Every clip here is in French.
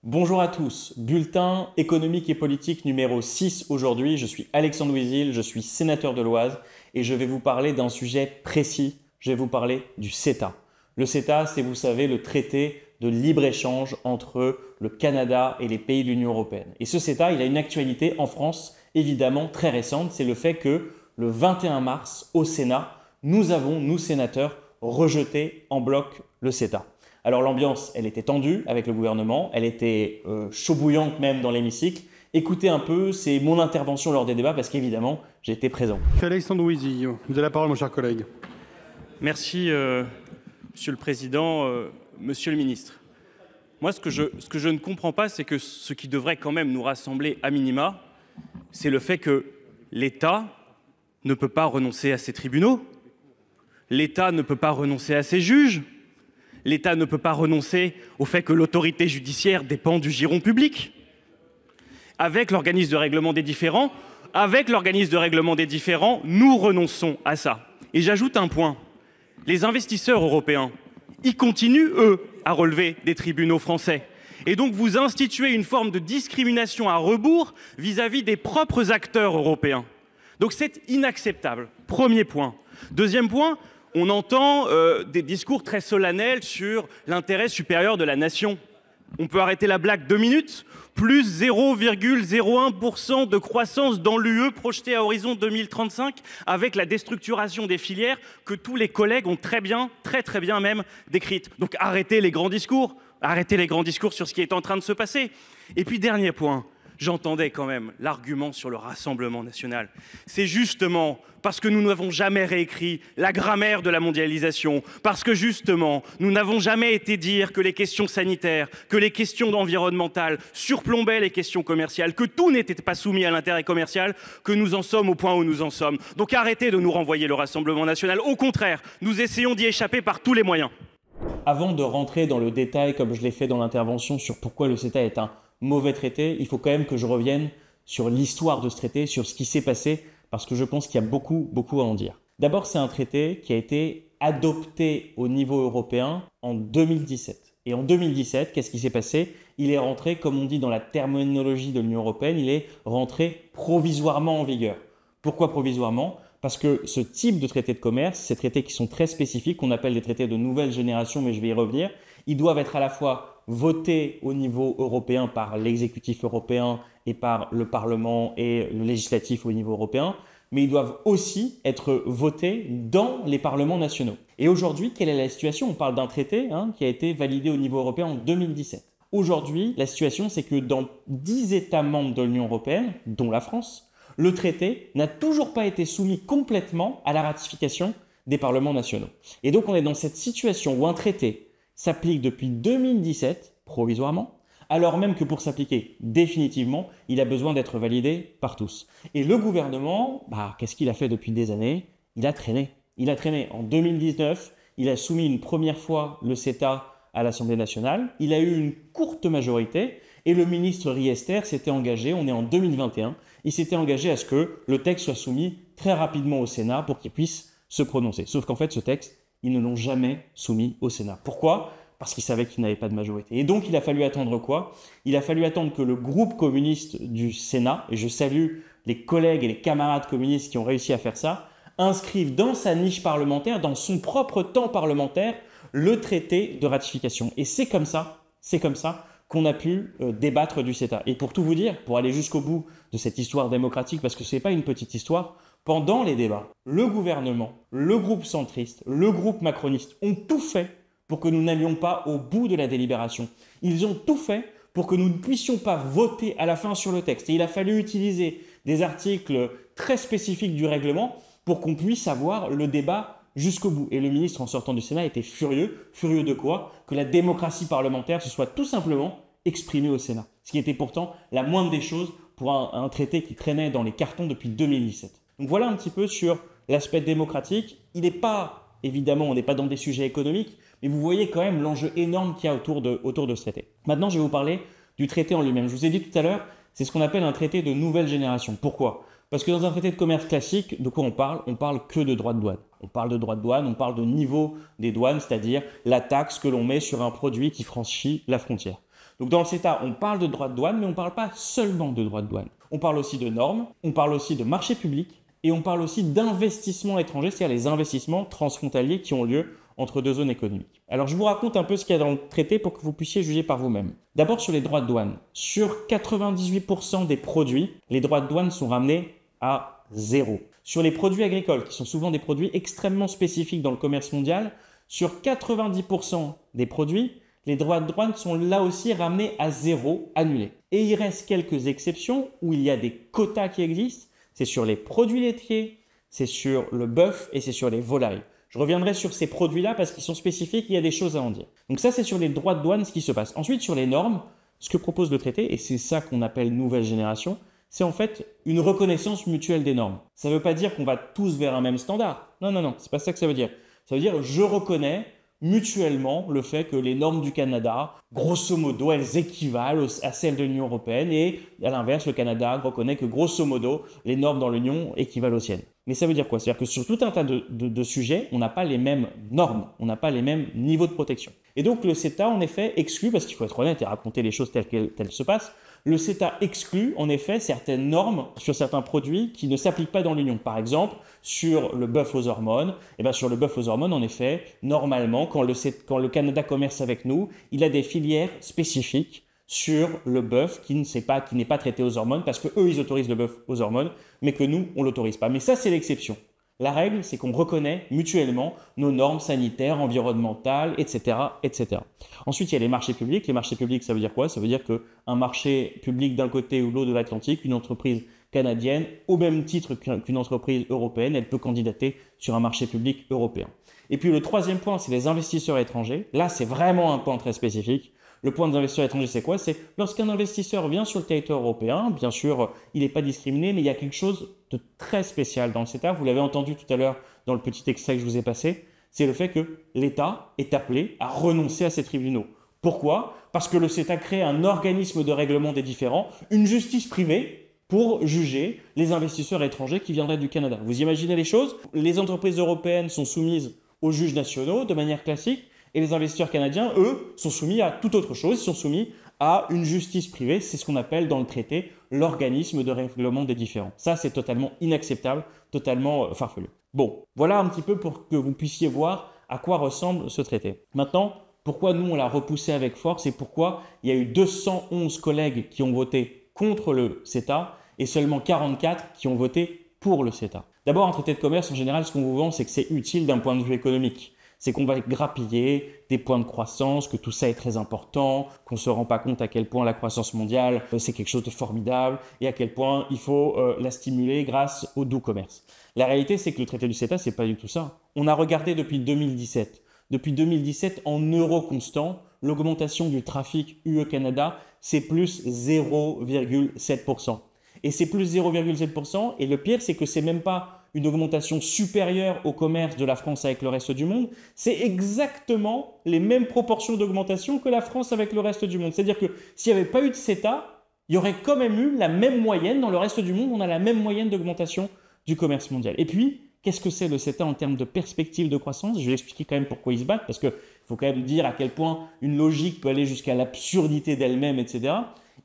Bonjour à tous, bulletin économique et politique numéro 6 aujourd'hui. Je suis Alexandre Louisil, je suis sénateur de l'Oise et je vais vous parler d'un sujet précis. Je vais vous parler du CETA. Le CETA, c'est, vous savez, le traité de libre-échange entre le Canada et les pays de l'Union européenne. Et ce CETA, il a une actualité en France, évidemment très récente. C'est le fait que le 21 mars, au Sénat, nous avons, nous sénateurs, rejeté en bloc le CETA. Alors l'ambiance, elle était tendue avec le gouvernement, elle était chaud bouillante même dans l'hémicycle. Écoutez un peu, c'est mon intervention lors des débats parce qu'évidemment, j'étais présent. Alexandre Louisil, vous avez la parole, mon cher collègue. Merci, Monsieur le Président, Monsieur le Ministre. Moi, ce que je ne comprends pas, c'est que ce qui devrait quand même nous rassembler à minima, c'est le fait que l'État ne peut pas renoncer à ses tribunaux, l'État ne peut pas renoncer à ses juges, l'État ne peut pas renoncer au fait que l'autorité judiciaire dépend du giron public. Avec l'organisme de règlement des différends, nous renonçons à ça. Et j'ajoute un point. Les investisseurs européens, ils continuent, eux, à relever des tribunaux français. Et donc vous instituez une forme de discrimination à rebours vis-à-vis des propres acteurs européens. Donc c'est inacceptable. Premier point. Deuxième point, on entend des discours très solennels sur l'intérêt supérieur de la nation. On peut arrêter la blague 2 minutes. Plus 0,01% de croissance dans l'UE projetée à horizon 2035 avec la déstructuration des filières que tous les collègues ont très bien même décrite. Donc arrêtez les grands discours sur ce qui est en train de se passer. Et puis dernier point, j'entendais quand même l'argument sur le Rassemblement national. C'est justement parce que nous n'avons jamais réécrit la grammaire de la mondialisation, parce que justement, nous n'avons jamais été dire que les questions sanitaires, que les questions environnementales surplombaient les questions commerciales, que tout n'était pas soumis à l'intérêt commercial, que nous en sommes au point où nous en sommes. Donc arrêtez de nous renvoyer le Rassemblement national. Au contraire, nous essayons d'y échapper par tous les moyens. Avant de rentrer dans le détail, comme je l'ai fait dans l'intervention, sur pourquoi le CETA est un mauvais traité, il faut quand même que je revienne sur l'histoire de ce traité, sur ce qui s'est passé, parce que je pense qu'il y a beaucoup à en dire. D'abord, c'est un traité qui a été adopté au niveau européen en 2017. Et en 2017, qu'est-ce qui s'est passé? Il est rentré, comme on dit dans la terminologie de l'Union européenne, il est rentré provisoirement en vigueur. Pourquoi provisoirement? Parce que ce type de traité de commerce, ces traités qui sont très spécifiques, qu'on appelle des traités de nouvelle génération, mais je vais y revenir, ils doivent être à la fois votés au niveau européen par l'exécutif européen et par le Parlement et le législatif au niveau européen, mais ils doivent aussi être votés dans les parlements nationaux. Et aujourd'hui, quelle est la situation? On parle d'un traité qui a été validé au niveau européen en 2017. Aujourd'hui, la situation, c'est que dans 10 États membres de l'Union européenne, dont la France, le traité n'a toujours pas été soumis complètement à la ratification des parlements nationaux. Et donc, on est dans cette situation où un traité s'applique depuis 2017, provisoirement, alors même que pour s'appliquer définitivement, il a besoin d'être validé par tous. Et le gouvernement, qu'est-ce qu'il a fait depuis des années? Il a traîné. Il a traîné. En 2019, il a soumis une première fois le CETA à l'Assemblée nationale. Il a eu une courte majorité et le ministre Riester s'était engagé, on est en 2021, il s'était engagé à ce que le texte soit soumis très rapidement au Sénat pour qu'il puisse se prononcer. Sauf qu'en fait, ce texte, ils ne l'ont jamais soumis au Sénat. Pourquoi? Parce qu'ils savaient qu'ils n'avaient pas de majorité. Et donc, il a fallu attendre quoi? Il a fallu attendre que le groupe communiste du Sénat, et je salue les collègues et les camarades communistes qui ont réussi à faire ça, inscrivent dans sa niche parlementaire, dans son propre temps parlementaire, le traité de ratification. Et c'est comme ça qu'on a pu débattre du CETA. Et pour tout vous dire, pour aller jusqu'au bout de cette histoire démocratique, parce que ce n'est pas une petite histoire, pendant les débats, le gouvernement, le groupe centriste, le groupe macroniste ont tout fait pour que nous n'allions pas au bout de la délibération. Ils ont tout fait pour que nous ne puissions pas voter à la fin sur le texte. Et il a fallu utiliser des articles très spécifiques du règlement pour qu'on puisse avoir le débat jusqu'au bout. Et le ministre, en sortant du Sénat, était furieux. Furieux de quoi? Que la démocratie parlementaire se soit tout simplement exprimée au Sénat. Ce qui était pourtant la moindre des choses pour un traité qui traînait dans les cartons depuis 2017. Donc voilà un petit peu sur l'aspect démocratique. Il n'est pas, évidemment, on n'est pas dans des sujets économiques, mais vous voyez quand même l'enjeu énorme qu'il y a autour de ce traité. Maintenant, je vais vous parler du traité en lui-même. Je vous ai dit tout à l'heure, c'est ce qu'on appelle un traité de nouvelle génération. Pourquoi? Parce que dans un traité de commerce classique, de quoi on parle? On parle que de droits de douane. On parle de droits de douane, on parle de niveau des douanes, c'est-à-dire la taxe que l'on met sur un produit qui franchit la frontière. Donc dans le CETA, on parle de droits de douane, mais on ne parle pas seulement de droits de douane. On parle aussi de normes, on parle aussi de marché public et on parle aussi d'investissements étrangers, c'est-à-dire les investissements transfrontaliers qui ont lieu entre deux zones économiques. Alors je vous raconte un peu ce qu'il y a dans le traité pour que vous puissiez juger par vous-même. D'abord sur les droits de douane. Sur 98% des produits, les droits de douane sont ramenés à 0. Sur les produits agricoles, qui sont souvent des produits extrêmement spécifiques dans le commerce mondial, sur 90% des produits, les droits de douane sont là aussi ramenés à 0, annulés. Et il reste quelques exceptions où il y a des quotas qui existent. C'est sur les produits laitiers, c'est sur le bœuf et c'est sur les volailles. Je reviendrai sur ces produits-là parce qu'ils sont spécifiques, il y a des choses à en dire. Donc ça, c'est sur les droits de douane ce qui se passe. Ensuite, sur les normes, ce que propose le traité, et c'est ça qu'on appelle nouvelle génération, c'est en fait une reconnaissance mutuelle des normes. Ça ne veut pas dire qu'on va tous vers un même standard. Non, c'est pas ça que ça veut dire. Ça veut dire je reconnais mutuellement le fait que les normes du Canada, grosso modo, elles équivalent à celles de l'Union européenne et à l'inverse, le Canada reconnaît que grosso modo, les normes dans l'Union équivalent aux siennes. Mais ça veut dire quoi? C'est-à-dire que sur tout un tas de sujets, on n'a pas les mêmes normes, on n'a pas les mêmes niveaux de protection. Et donc le CETA, en effet, exclut, parce qu'il faut être honnête et raconter les choses telles qu'elles se passent, le CETA exclut en effet certaines normes sur certains produits qui ne s'appliquent pas dans l'Union. Par exemple, sur le bœuf aux hormones, sur le bœuf aux hormones, en effet, normalement, quand le Canada commerce avec nous, il a des filières spécifiques sur le bœuf qui n'est pas traité aux hormones parce qu'eux, ils autorisent le bœuf aux hormones, mais que nous, on ne l'autorise pas. Mais ça, c'est l'exception. La règle, c'est qu'on reconnaît mutuellement nos normes sanitaires, environnementales, etc., etc. Ensuite, il y a les marchés publics. Les marchés publics, ça veut dire quoi? Ça veut dire qu'un marché public d'un côté ou de l'autre de l'Atlantique, une entreprise canadienne, au même titre qu'une entreprise européenne, elle peut candidater sur un marché public européen. Et puis le troisième point, c'est les investisseurs étrangers. Là, c'est vraiment un point très spécifique. Le point des investisseurs étrangers, c'est quoi? C'est lorsqu'un investisseur vient sur le territoire européen, bien sûr, il n'est pas discriminé, mais il y a quelque chose de très spécial dans le CETA. Vous l'avez entendu tout à l'heure dans le petit extrait que je vous ai passé. C'est le fait que l'État est appelé à renoncer à ces tribunaux. Pourquoi? Parce que le CETA crée un organisme de règlement des différends, une justice privée pour juger les investisseurs étrangers qui viendraient du Canada. Vous imaginez les choses? Les entreprises européennes sont soumises aux juges nationaux de manière classique. Et les investisseurs canadiens, eux, sont soumis à toute autre chose, ils sont soumis à une justice privée, c'est ce qu'on appelle dans le traité l'organisme de règlement des différends. Ça, c'est totalement inacceptable, totalement farfelu. Bon, voilà un petit peu pour que vous puissiez voir à quoi ressemble ce traité. Maintenant, pourquoi nous, on l'a repoussé avec force et pourquoi il y a eu 211 collègues qui ont voté contre le CETA et seulement 44 qui ont voté pour le CETA. D'abord, un traité de commerce, en général, ce qu'on vous vend, c'est que c'est utile d'un point de vue économique. C'est qu'on va grappiller des points de croissance, que tout ça est très important, qu'on ne se rend pas compte à quel point la croissance mondiale, c'est quelque chose de formidable et à quel point il faut la stimuler grâce au doux commerce. La réalité, c'est que le traité du CETA, c'est pas du tout ça. On a regardé depuis 2017. Depuis 2017, en euros constants, l'augmentation du trafic UE-Canada, c'est plus 0,7%. Et c'est plus 0,7%. Et le pire, c'est que c'est même pas une augmentation supérieure au commerce de la France avec le reste du monde, c'est exactement les mêmes proportions d'augmentation que la France avec le reste du monde. C'est-à-dire que s'il n'y avait pas eu de CETA, il y aurait quand même eu la même moyenne. Dans le reste du monde, on a la même moyenne d'augmentation du commerce mondial. Et puis, qu'est-ce que c'est le CETA en termes de perspective de croissance? Je vais expliquer quand même pourquoi ils se battent, parce qu'il faut quand même dire à quel point une logique peut aller jusqu'à l'absurdité d'elle-même, etc.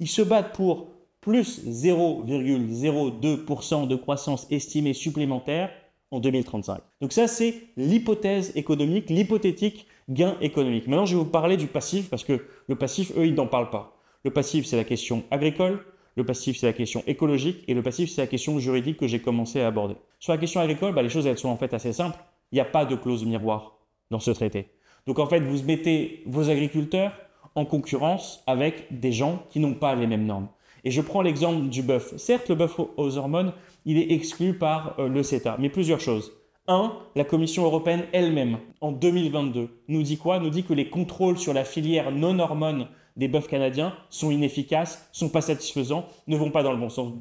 Ils se battent pour plus 0,02% de croissance estimée supplémentaire en 2035. Donc ça, c'est l'hypothèse économique, l'hypothétique gain économique. Maintenant, je vais vous parler du passif, parce que le passif, eux, ils n'en parlent pas. Le passif, c'est la question agricole, le passif, c'est la question écologique, et le passif, c'est la question juridique que j'ai commencé à aborder. Sur la question agricole, les choses, elles sont en fait assez simples. Il n'y a pas de clause miroir dans ce traité. Donc en fait, vous mettez vos agriculteurs en concurrence avec des gens qui n'ont pas les mêmes normes. Et je prends l'exemple du bœuf. Certes, le bœuf aux hormones, il est exclu par le CETA, mais plusieurs choses. La Commission européenne elle-même, en 2022, nous dit quoi? Nous dit que les contrôles sur la filière non-hormones des bœufs canadiens sont inefficaces, sont pas satisfaisants, ne vont pas dans le bon sens.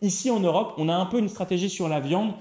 Ici en Europe, on a un peu une stratégie sur la viande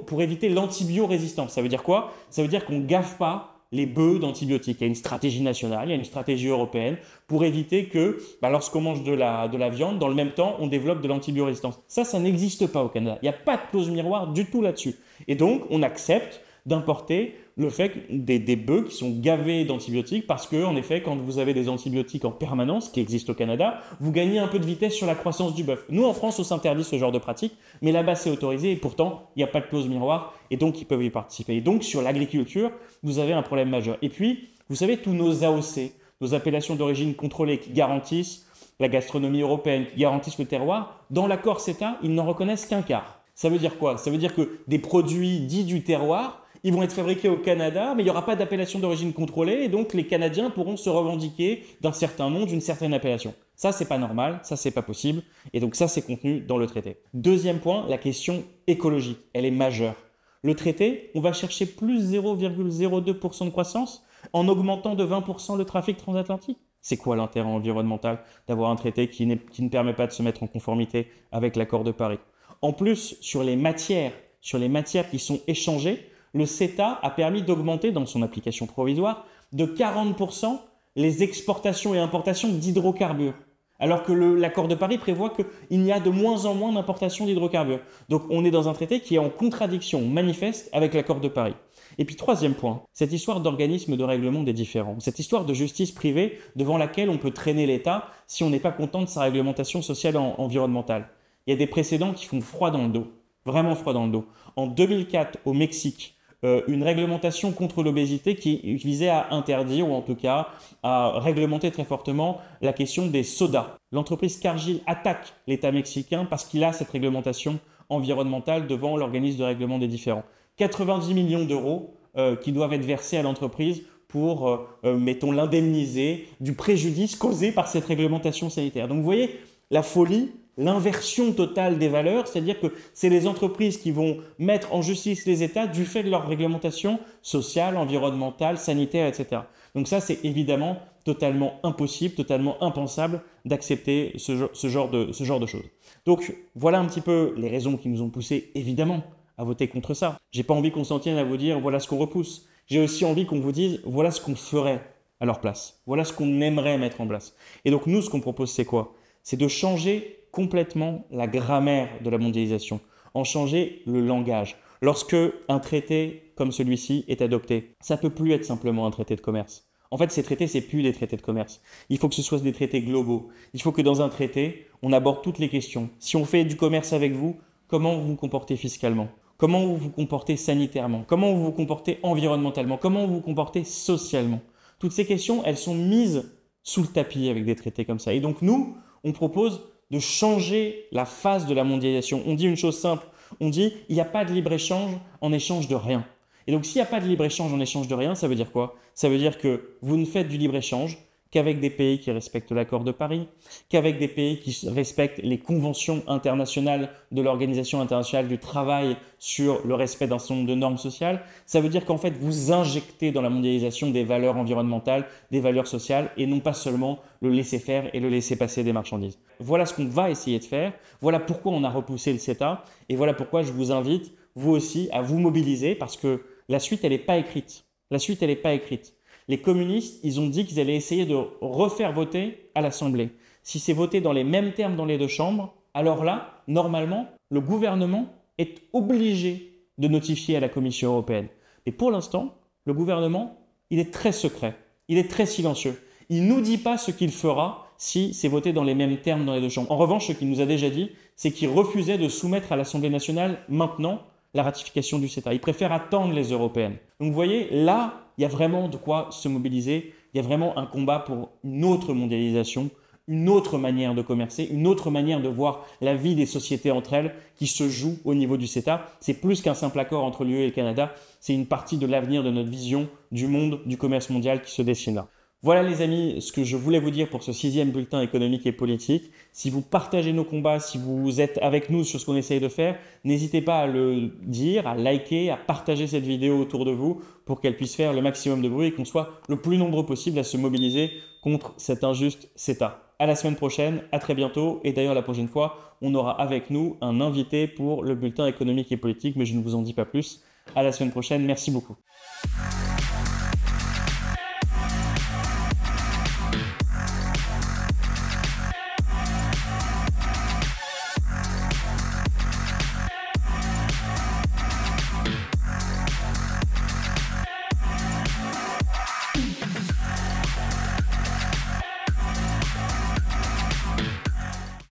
pour éviter l'antibiorésistance. Ça veut dire quoi? Ça veut dire qu'on gaffe pas les bœufs d'antibiotiques. Il y a une stratégie nationale, il y a une stratégie européenne pour éviter que lorsqu'on mange de la viande, dans le même temps, on développe de l'antibiorésistance. Ça n'existe pas au Canada. Il n'y a pas de clause miroir du tout là-dessus. Et donc, on accepte d'importer le fait que des bœufs qui sont gavés d'antibiotiques parce que, en effet, quand vous avez des antibiotiques en permanence, qui existent au Canada, vous gagnez un peu de vitesse sur la croissance du bœuf. Nous, en France, on s'interdit ce genre de pratique, mais là-bas, c'est autorisé et pourtant, il n'y a pas de clause miroir et donc, ils peuvent y participer. Et donc, sur l'agriculture, vous avez un problème majeur. Et puis, vous savez, tous nos AOC, nos appellations d'origine contrôlées qui garantissent la gastronomie européenne, qui garantissent le terroir, dans l'accord CETA, ils n'en reconnaissent qu'un quart. Ça veut dire quoi? Ça veut dire que des produits dits du terroir, ils vont être fabriqués au Canada, mais il n'y aura pas d'appellation d'origine contrôlée, et donc les Canadiens pourront se revendiquer d'un certain nom, d'une certaine appellation. Ça, c'est pas normal, ça, c'est pas possible, et donc ça, c'est contenu dans le traité. Deuxième point, la question écologique, elle est majeure. Le traité, on va chercher plus 0,02% de croissance en augmentant de 20% le trafic transatlantique. C'est quoi l'intérêt environnemental d'avoir un traité qui ne permet pas de se mettre en conformité avec l'accord de Paris? En plus, sur les matières qui sont échangées, le CETA a permis d'augmenter dans son application provisoire de 40% les exportations et importations d'hydrocarbures. Alors que l'accord de Paris prévoit qu'il y a de moins en moins d'importations d'hydrocarbures. Donc on est dans un traité qui est en contradiction manifeste avec l'accord de Paris. Et puis troisième point, cette histoire d'organisme de règlement des différends, cette histoire de justice privée devant laquelle on peut traîner l'État si on n'est pas content de sa réglementation sociale et environnementale. Il y a des précédents qui font froid dans le dos, vraiment froid dans le dos. En 2004, au Mexique, une réglementation contre l'obésité qui visait à interdire ou en tout cas à réglementer très fortement la question des sodas. L'entreprise Cargill attaque l'État mexicain parce qu'il a cette réglementation environnementale devant l'organisme de règlement des différends. 90 millions d'euros qui doivent être versés à l'entreprise pour, mettons, l'indemniser du préjudice causé par cette réglementation sanitaire. Donc vous voyez la folie, l'inversion totale des valeurs, c'est-à-dire que c'est les entreprises qui vont mettre en justice les États du fait de leur réglementation sociale, environnementale, sanitaire, etc. Donc ça, c'est évidemment totalement impossible, totalement impensable d'accepter ce genre de choses. Donc voilà un petit peu les raisons qui nous ont poussés, évidemment, à voter contre ça. J'ai pas envie qu'on s'en tienne à vous dire voilà ce qu'on repousse. J'ai aussi envie qu'on vous dise voilà ce qu'on ferait à leur place. Voilà ce qu'on aimerait mettre en place. Et donc nous, ce qu'on propose, c'est quoi? C'est de changer complètement la grammaire de la mondialisation, en changer le langage. Lorsque un traité comme celui-ci est adopté, ça ne peut plus être simplement un traité de commerce. En fait, ces traités, ce n'est plus des traités de commerce. Il faut que ce soit des traités globaux. Il faut que dans un traité, on aborde toutes les questions. Si on fait du commerce avec vous, comment vous vous comportez fiscalement? Comment vous vous comportez sanitairement? Comment vous vous comportez environnementalement? Comment vous vous comportez socialement? Toutes ces questions, elles sont mises sous le tapis avec des traités comme ça. Et donc nous, on propose de changer la phase de la mondialisation. On dit une chose simple, on dit il n'y a pas de libre-échange en échange de rien. Et donc s'il n'y a pas de libre-échange en échange de rien, ça veut dire quoi? Ça veut dire que vous ne faites du libre-échange qu'avec des pays qui respectent l'accord de Paris, qu'avec des pays qui respectent les conventions internationales de l'Organisation internationale du travail sur le respect d'un certain nombre de normes sociales. Ça veut dire qu'en fait, vous injectez dans la mondialisation des valeurs environnementales, des valeurs sociales, et non pas seulement le laisser-faire et le laisser-passer des marchandises. Voilà ce qu'on va essayer de faire. Voilà pourquoi on a repoussé le CETA. Et voilà pourquoi je vous invite, vous aussi, à vous mobiliser, parce que la suite, elle n'est pas écrite. La suite, elle n'est pas écrite. Les communistes, ils ont dit qu'ils allaient essayer de refaire voter à l'Assemblée. Si c'est voté dans les mêmes termes dans les deux chambres, alors là, normalement, le gouvernement est obligé de notifier à la Commission européenne. Mais pour l'instant, le gouvernement, il est très secret, il est très silencieux. Il ne nous dit pas ce qu'il fera si c'est voté dans les mêmes termes dans les deux chambres. En revanche, ce qu'il nous a déjà dit, c'est qu'il refusait de soumettre à l'Assemblée nationale maintenant la ratification du CETA. Il préfère attendre les européennes. Donc vous voyez, là, il y a vraiment de quoi se mobiliser. Il y a vraiment un combat pour une autre mondialisation, une autre manière de commercer, une autre manière de voir la vie des sociétés entre elles qui se joue au niveau du CETA. C'est plus qu'un simple accord entre l'UE et le Canada. C'est une partie de l'avenir de notre vision du monde, du commerce mondial qui se dessine là. Voilà les amis, ce que je voulais vous dire pour ce 6e bulletin économique et politique. Si vous partagez nos combats, si vous êtes avec nous sur ce qu'on essaye de faire, n'hésitez pas à le dire, à liker, à partager cette vidéo autour de vous pour qu'elle puisse faire le maximum de bruit et qu'on soit le plus nombreux possible à se mobiliser contre cet injuste CETA. À la semaine prochaine, à très bientôt. Et d'ailleurs, la prochaine fois, on aura avec nous un invité pour le bulletin économique et politique, mais je ne vous en dis pas plus. À la semaine prochaine, merci beaucoup.